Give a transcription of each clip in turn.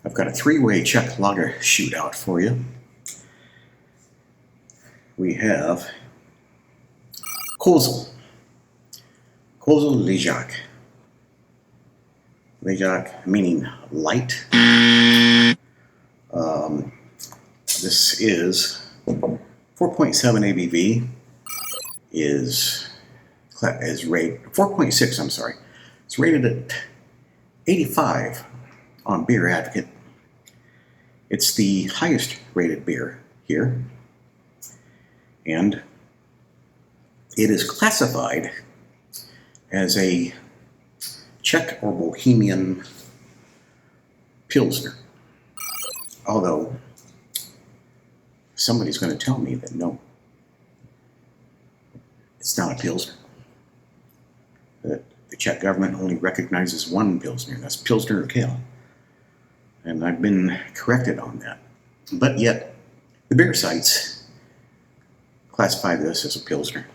I've got a three-way Czech lager shootout for you. We have Kozel. Kozel Lezak. Lezak meaning light. This is 4.7 ABV. Is rated 4.6. I'm sorry. It's rated at 85 on Beer Advocate. It's the highest rated beer here, and it is classified as a Czech or Bohemian Pilsner. Although somebody's going to tell me that no, it's not a Pilsner. That the Czech government only recognizes one Pilsner, that's Pilsner Urquell. And I've been corrected on that. But yet, the beer sites classify this as a Pilsner.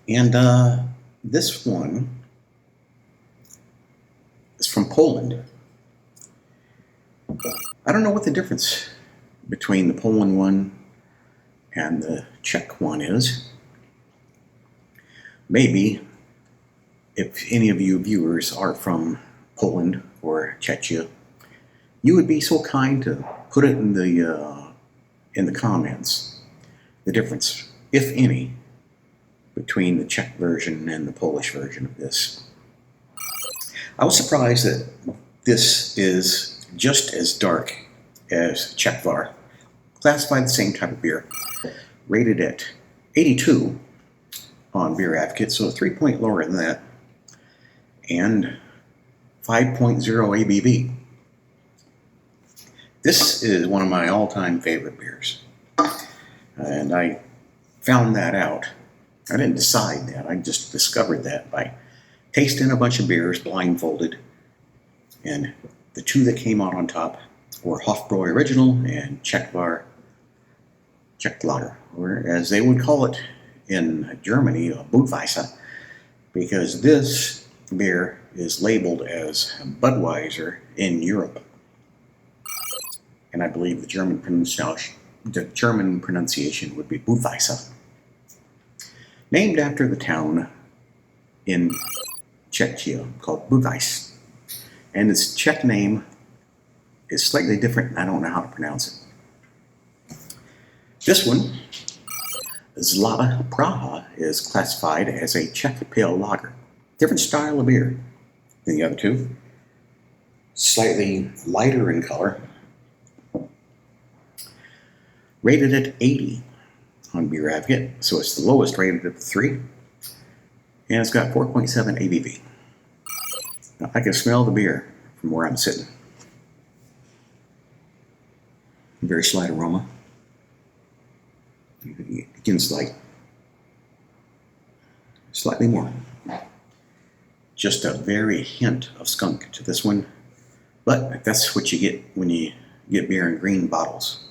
And this one is from Poland. I don't know what the difference between the Poland one and the Czech one is. Maybe if any of you viewers are from Poland or Czechia, you would be so kind to put it in the comments, the difference, if any, between the Czech version and the Polish version of this. I was surprised that this is just as dark as Czechvar, classified the same type of beer, rated at 82 on Beer Advocate, so 3 point lower than that, and 5.0 ABV. This is one of my all-time favorite beers, and I found that out. I didn't decide that, I just discovered that by tasting a bunch of beers blindfolded, and the two that came out on top were Hofbräu Original and Czechvar Czech Lager, or as they would call it in Germany, Budweiser, because this beer is labeled as Budweiser in Europe. And I believe the German pronunciation would be Budweiser. Named after the town in Czechia called Budweis. And its Czech name is slightly different, I don't know how to pronounce it. This one, Zlatá Praha, is classified as a Czech pale lager. Different style of beer than the other two. Slightly lighter in color. Rated at 80 on Beer Advocate, so it's the lowest rated of the three. And it's got 4.7 ABV. Now, I can smell the beer from where I'm sitting. Very slight aroma. Again, slightly more. Just a very hint of skunk to this one, but that's what you get when you get beer in green bottles.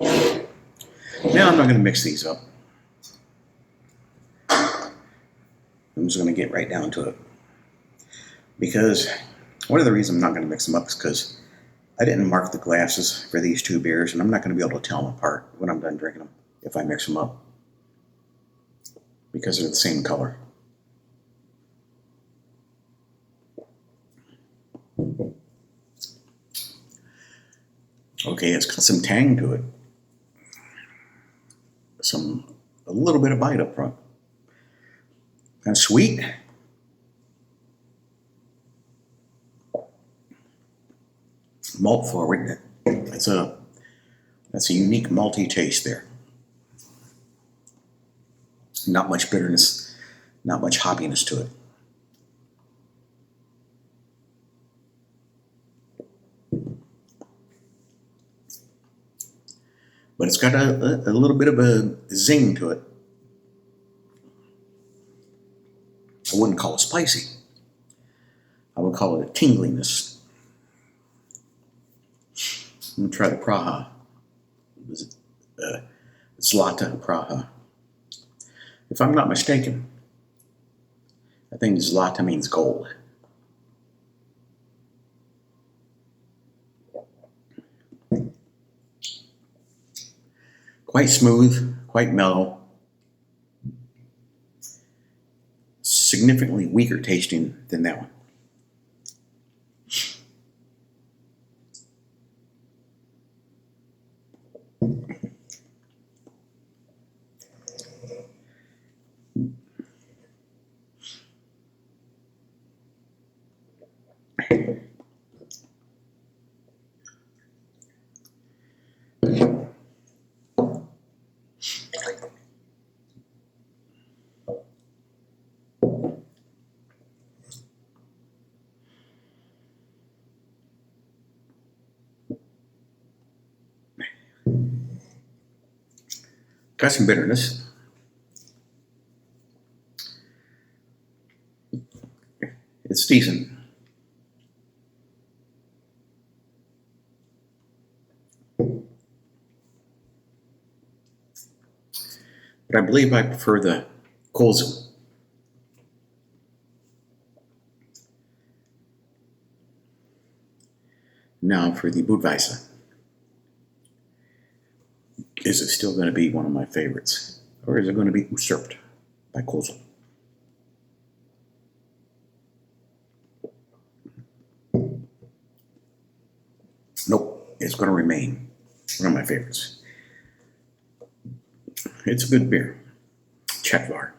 Now I'm not going to mix these up. I'm just going to get right down to it. Because one of the reasons I'm not going to mix them up is because I didn't mark the glasses for these two beers, and I'm not going to be able to tell them apart when I'm done drinking them if I mix them up, because they're the same color. Okay, it's got some tang to it. A little bit of bite up front. Kind of sweet. Malt forward. That's a unique malty taste there. Not much bitterness, not much hoppiness to it. But it's got a little bit of a zing to it. I wouldn't call it spicy. I would call it a tingliness. I'm going to try the Praha. Zlatá Praha. If I'm not mistaken, I think Zlata means gold. Quite smooth, quite mellow, significantly weaker tasting than that one. Got some bitterness. It's decent. But I believe I prefer the Kozel. Now for the Budweiser. Is it still going to be one of my favorites? Or is it going to be usurped by Kozel? Nope, it's going to remain one of my favorites. It's a good beer. Czechvar.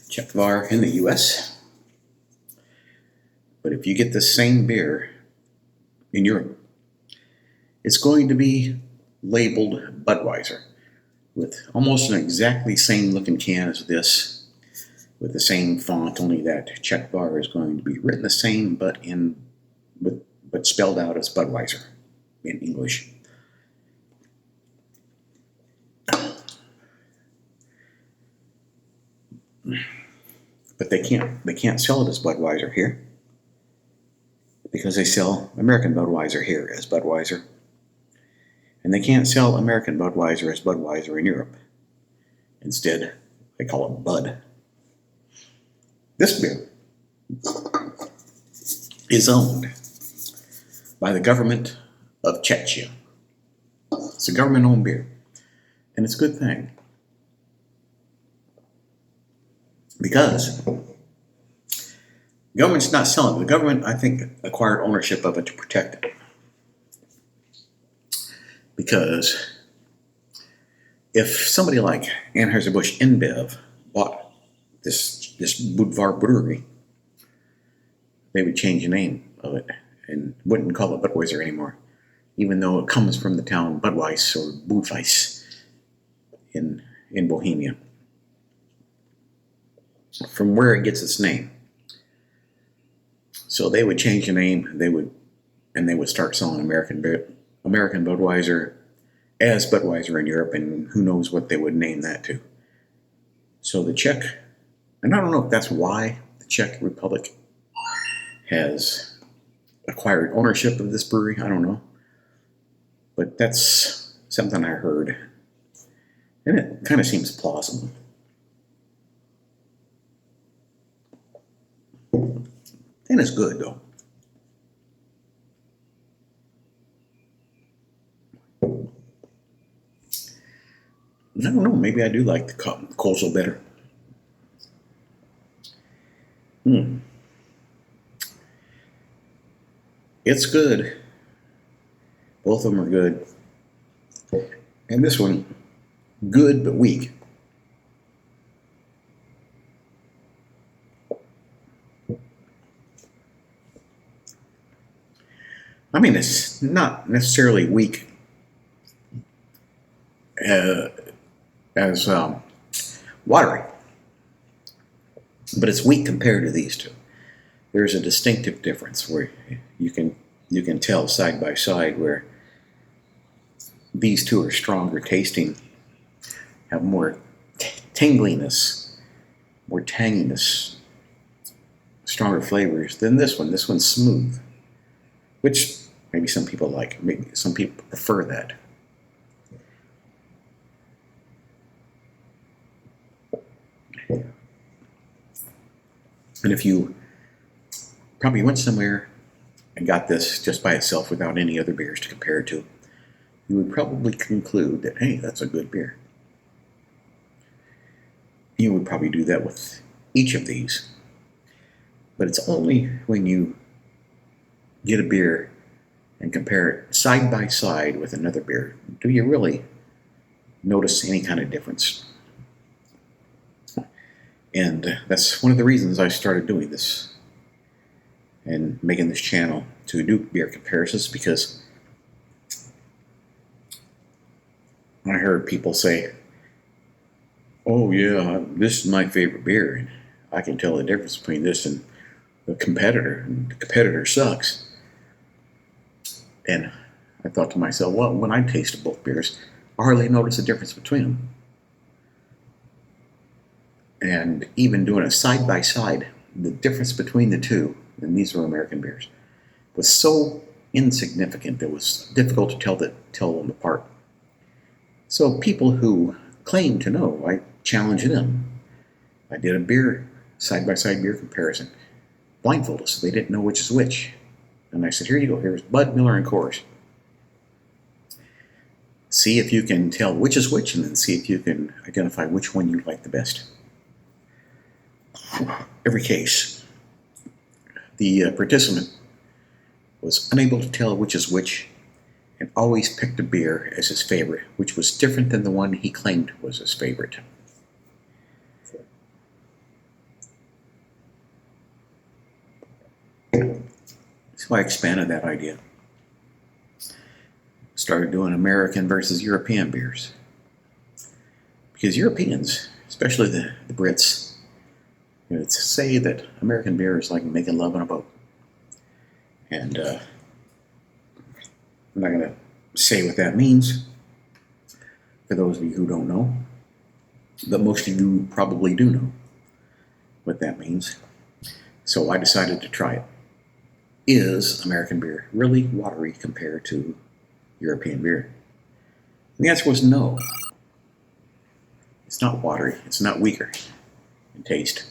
Czechvar in the US. But if you get the same beer in Europe, it's going to be labeled Budweiser with almost an exactly same looking can as this, with the same font, only that Czechvar is going to be written the same but spelled out as Budweiser in English. But they can't sell it as Budweiser here because they sell American Budweiser here as Budweiser. And they can't sell American Budweiser as Budweiser in Europe. Instead, they call it Bud. This beer is owned by the government of Czechia. It's a government-owned beer, and it's a good thing. Because the government's not selling it. The government, I think, acquired ownership of it to protect it. Because if somebody like Anheuser-Busch InBev bought this Budvar brewery, they would change the name of it and wouldn't call it Budweiser anymore, even though it comes from the town Budweis or Budweis in Bohemia, from where it gets its name. So they would change the name. They would start selling American Budweiser as Budweiser in Europe, and who knows what they would name that to. So the Czech, and I don't know if that's why the Czech Republic has acquired ownership of this brewery, I don't know. But that's something I heard, and it kind of seems plausible. And it's good, though. I don't know, maybe I do like the Kozel better. It's good. Both of them are good. And this one, good but weak. I mean, it's not necessarily weak as watery, but it's weak compared to these two. There's a distinctive difference where you can tell side by side where these two are stronger tasting, have more tingliness, more tanginess, stronger flavors than this one. This one's smooth, which maybe some people like. Maybe some people prefer that. And if you probably went somewhere and got this just by itself without any other beers to compare it to, you would probably conclude that, hey, that's a good beer. You would probably do that with each of these. But it's only when you get a beer and compare it side by side with another beer do you really notice any kind of difference. And that's one of the reasons I started doing this and making this channel to do beer comparisons, because I heard people say, oh yeah, this is my favorite beer, and I can tell the difference between this and the competitor, and the competitor sucks. And I thought to myself, well, when I tasted both beers, I hardly noticed a difference between them. And even doing a side by side, the difference between the two, and these were American beers, was so insignificant it was difficult to tell them apart. So people who claim to know, I challenged them. I did a beer side by side beer comparison, blindfolded, so they didn't know which is which. And I said, here you go, here's Bud, Miller, and Coors. See if you can tell which is which, and then see if you can identify which one you like the best. Every case, the participant was unable to tell which is which, and always picked a beer as his favorite, which was different than the one he claimed was his favorite. So I expanded that idea. Started doing American versus European beers. Because Europeans, especially the Brits, say that American beer is like making love on a boat. And I'm not going to say what that means, for those of you who don't know. But most of you probably do know what that means. So I decided to try it. Is American beer really watery compared to European beer? And the answer was no. It's not watery. It's not weaker in taste,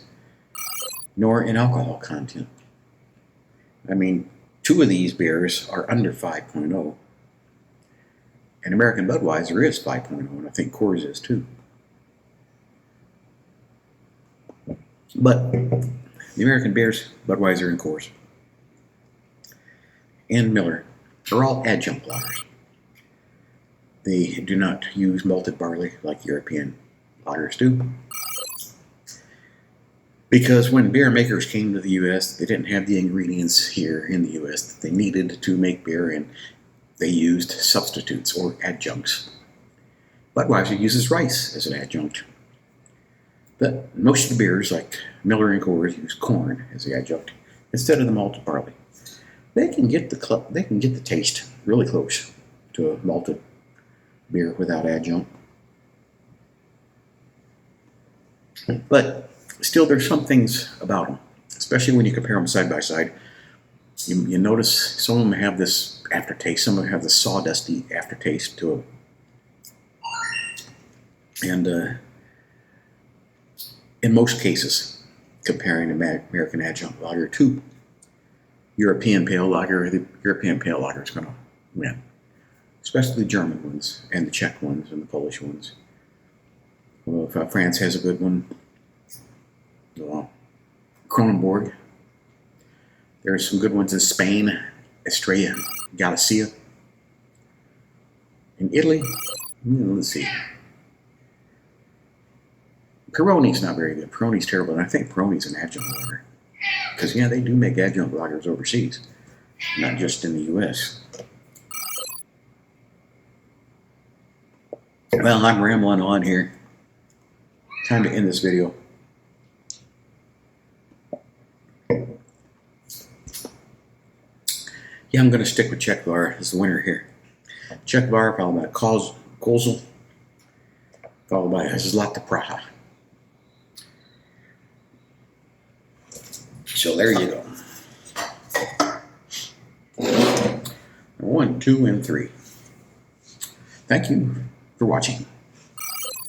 nor in alcohol content. I mean, 2 of these beers are under 5.0. And American Budweiser is 5.0, and I think Coors is too. But the American beers, Budweiser and Coors, and Miller, are all adjunct lagers. They do not use malted barley like European lagers do. Because when beer makers came to the U.S., they didn't have the ingredients here in the U.S. that they needed to make beer, and they used substitutes or adjuncts. Budweiser uses rice as an adjunct. But most of the beers, like Miller and Coors, use corn as the adjunct instead of the malted barley. They can get the taste really close to a malted beer without adjunct. But still, there's some things about them, especially when you compare them side by side. You notice some of them have this aftertaste, some of them have the sawdusty aftertaste to them. And in most cases, comparing American adjunct lager to European pale lager, the European pale lager is going to win, especially the German ones and the Czech ones and the Polish ones. Well, if France has a good one, Kronenbourg. There are some good ones in Spain, Estrella, Galicia. In Italy, let's see. Peroni's not very good. Peroni's terrible, and I think Peroni's an adjunct lager. Because, yeah, they do make adjunct lagers overseas, not just in the U.S. Well, I'm rambling on here. Time to end this video. Yeah, I'm going to stick with Czechvar as the winner here. Czechvar, followed by Kozel, followed by Zlatá Praha. So there you go. 1, 2, and 3. Thank you for watching.